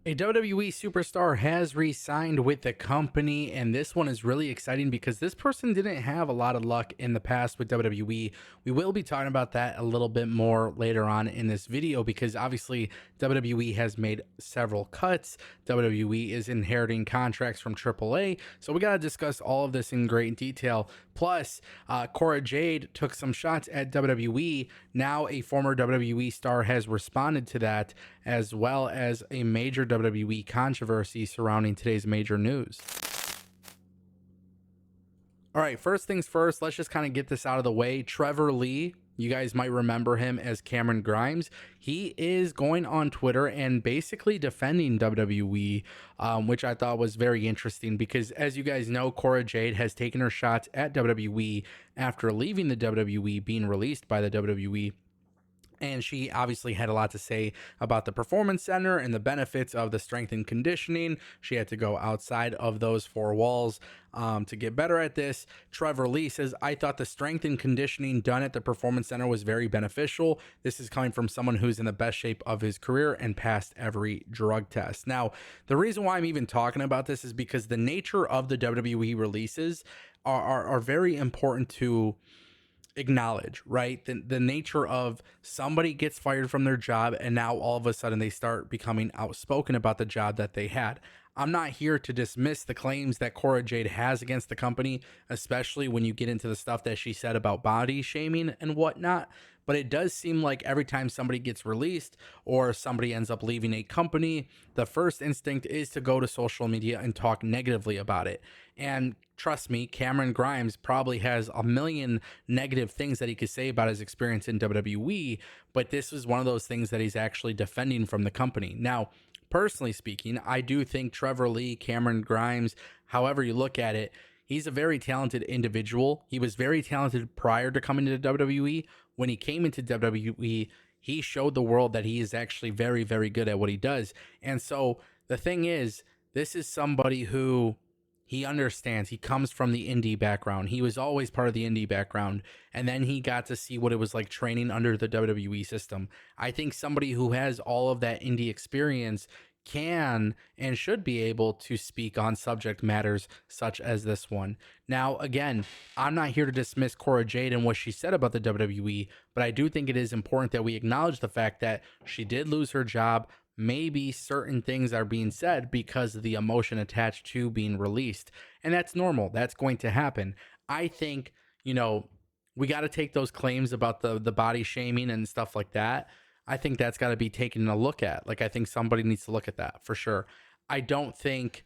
A WWE superstar has re-signed with the company, and this one is really exciting because this person didn't have a lot of luck in the past with WWE. We will be talking about that a little bit more later on in this video because obviously WWE has made several cuts. WWE is inheriting contracts from AAA, so we got to discuss all of this in great detail. Plus, Cora Jade took some shots at WWE. Now, a former WWE star has responded to that, as well as a major WWE controversy surrounding today's major news. All right, first things first, let's just kind of get this out of the way. Trevor Lee, you guys might remember him as Cameron Grimes. He is going on Twitter and basically defending WWE, which I thought was very interesting because, as you guys know, Cora Jade has taken her shots at WWE after leaving the WWE, being released by the WWE. And she obviously had a lot to say about the performance center and the benefits of the strength and conditioning. She had to go outside of those four walls to get better at this. Trevor Lee says, I thought the strength and conditioning done at the performance center was very beneficial. This is coming from someone who's in the best shape of his career and passed every drug test. Now, the reason why I'm even talking about this is because the nature of the WWE releases are very important to acknowledge, right? The nature of somebody gets fired from their job and now all of a sudden they start becoming outspoken about the job that they had. I'm not here to dismiss the claims that Cora Jade has against the company, especially when you get into the stuff that she said about body shaming and whatnot. But it does seem like every time somebody gets released or somebody ends up leaving a company, the first instinct is to go to social media and talk negatively about it. And trust me, Cameron Grimes probably has a million negative things that he could say about his experience in WWE, but this is one of those things that he's actually defending from the company. Now, personally speaking, I do think Trevor Lee, Cameron Grimes, however you look at it, he's a very talented individual. He was very talented prior to coming to WWE. When he came into WWE, he showed the world that he is actually very, very good at what he does. And so the thing is, this is somebody who he understands. He comes from the indie background. He was always part of the indie background. And then he got to see what it was like training under the WWE system. I think somebody who has all of that indie experience can and should be able to speak on subject matters such as this one. Now, again, I'm not here to dismiss Cora Jade and what she said about the WWE, but I do think it is important that we acknowledge the fact that she did lose her job. Maybe certain things are being said because of the emotion attached to being released. And that's normal. That's going to happen. I think, we got to take those claims about the body shaming and stuff like that. I think that's got to be taken a look at. Like, I think somebody needs to look at that for sure. I don't think,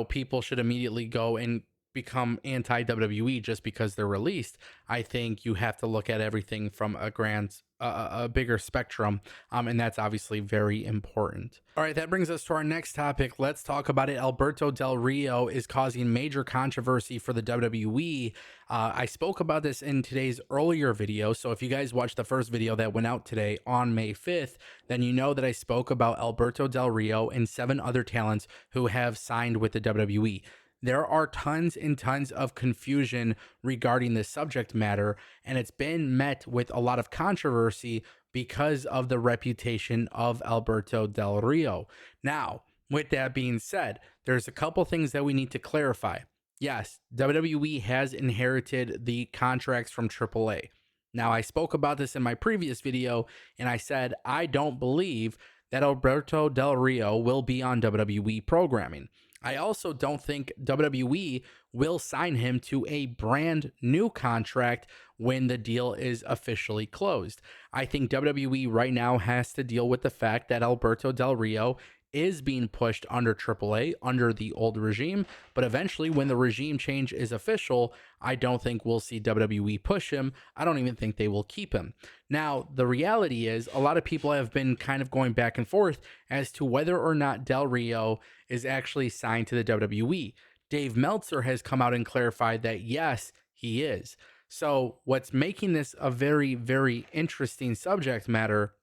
people should immediately go and become anti WWE just because they're released. I think you have to look at everything from a bigger spectrum, and that's obviously very important. All right, that brings us to our next topic. Let's talk about it. Alberto Del Rio is causing major controversy for the WWE. I spoke about this in today's earlier video, so if you guys watched the first video that went out today on May 5th, then you know that I spoke about Alberto Del Rio and 7 other talents who have signed with the WWE. There are tons and tons of confusion regarding this subject matter, and it's been met with a lot of controversy because of the reputation of Alberto Del Rio. Now, with that being said, there's a couple things that we need to clarify. Yes, WWE has inherited the contracts from AAA. Now, I spoke about this in my previous video, and I said I don't believe that Alberto Del Rio will be on WWE programming. I also don't think WWE will sign him to a brand new contract when the deal is officially closed. I think WWE right now has to deal with the fact that Alberto Del Rio is being pushed under AAA, under the old regime, but eventually when the regime change is official, I don't think we'll see WWE push him. I don't even think they will keep him. Now, the reality is a lot of people have been kind of going back and forth as to whether or not Del Rio is actually signed to the WWE. Dave Meltzer has come out and clarified that yes, he is. So what's making this a very, very interesting subject matter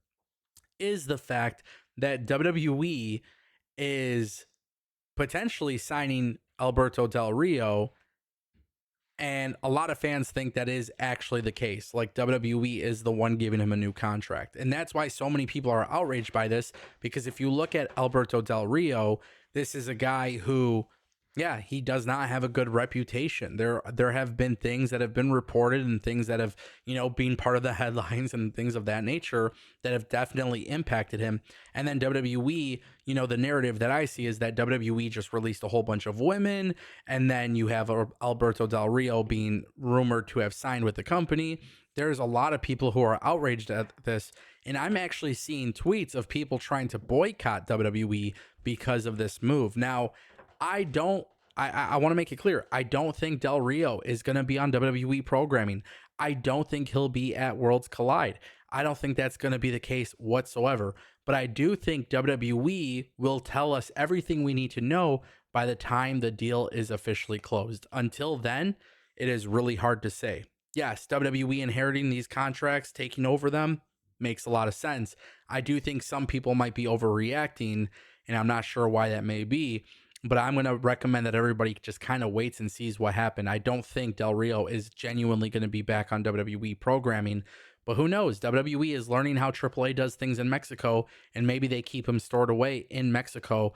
is the fact that WWE is potentially signing Alberto Del Rio And a lot of fans think that is actually the case. Like WWE is the one giving him a new contract. And that's why so many people are outraged by this. Because if you look at Alberto Del Rio, this is a guy who, yeah, he does not have a good reputation. There have been things that have been reported and things that have, been part of the headlines and things of that nature that have definitely impacted him. And then WWE, the narrative that I see is that WWE just released a whole bunch of women, and then you have Alberto Del Rio being rumored to have signed with the company. There's a lot of people who are outraged at this, and I'm actually seeing tweets of people trying to boycott WWE because of this move. Now, I want to make it clear. I don't think Del Rio is going to be on WWE programming. I don't think he'll be at Worlds Collide. I don't think that's going to be the case whatsoever. But I do think WWE will tell us everything we need to know by the time the deal is officially closed. Until then, it is really hard to say. Yes, WWE inheriting these contracts, taking over them, makes a lot of sense. I do think some people might be overreacting, and I'm not sure why that may be. But I'm going to recommend that everybody just kind of waits and sees what happened. I don't think Del Rio is genuinely going to be back on WWE programming. But who knows? WWE is learning how AAA does things in Mexico, and maybe they keep him stored away in Mexico.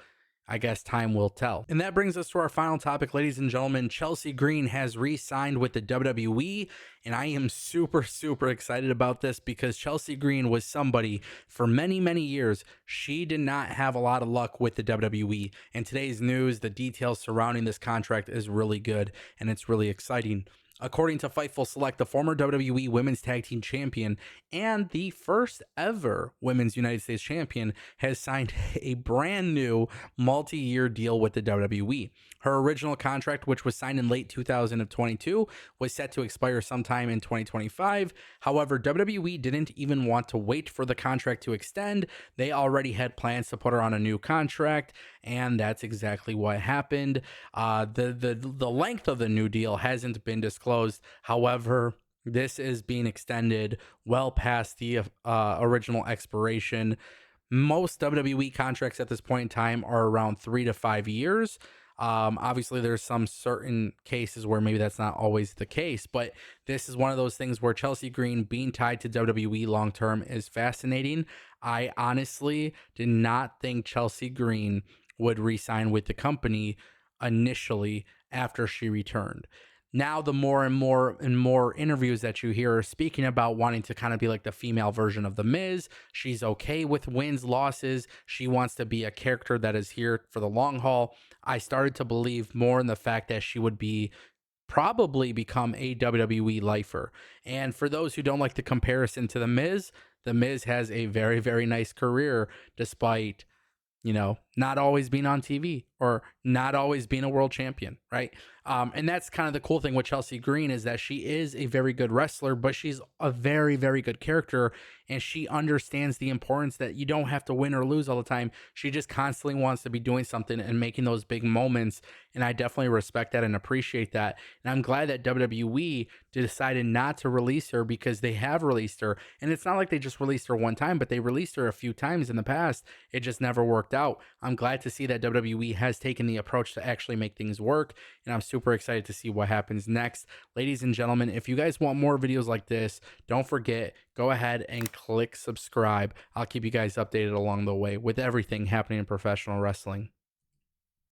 I guess time will tell. And that brings us to our final topic, ladies and gentlemen. Chelsea Green has re-signed with the WWE, and I am super, super excited about this because Chelsea Green was somebody for many, many years. She did not have a lot of luck with the WWE, and today's news, the details surrounding this contract is really good, and it's really exciting. According to Fightful Select, the former WWE Women's Tag Team Champion and the first ever Women's United States Champion has signed a brand new multi-year deal with the WWE. Her original contract, which was signed in late 2022, was set to expire sometime in 2025. However, WWE didn't even want to wait for the contract to extend. They already had plans to put her on a new contract, and that's exactly what happened. The length of the new deal hasn't been disclosed. However, this is being extended well past the original expiration. Most WWE contracts at this point in time are around 3 to 5 years. Obviously, there's some certain cases where maybe that's not always the case, but this is one of those things where Chelsea Green being tied to WWE long term is fascinating. I honestly did not think Chelsea Green would re-sign with the company initially after she returned. Now, the more and more interviews that you hear are speaking about wanting to kind of be like the female version of The Miz. She's okay with wins, losses. She wants to be a character that is here for the long haul. I started to believe more in the fact that she would probably become a WWE lifer. And for those who don't like the comparison to The Miz has a very, very nice career despite not always being on TV or not always being a world champion, right? And that's kind of the cool thing with Chelsea Green is that she is a very good wrestler, but she's a very, very good character, and she understands the importance that you don't have to win or lose all the time. She just constantly wants to be doing something and making those big moments, and I definitely respect that and appreciate that. And I'm glad that WWE decided not to release her because they have released her, and it's not like they just released her one time, but they released her a few times in the past. It just never worked out. I'm glad to see that WWE has taken the approach to actually make things work, and I'm super excited to see what happens next. Ladies and gentlemen, if you guys want more videos like this, don't forget, go ahead and click subscribe. I'll keep you guys updated along the way with everything happening in professional wrestling.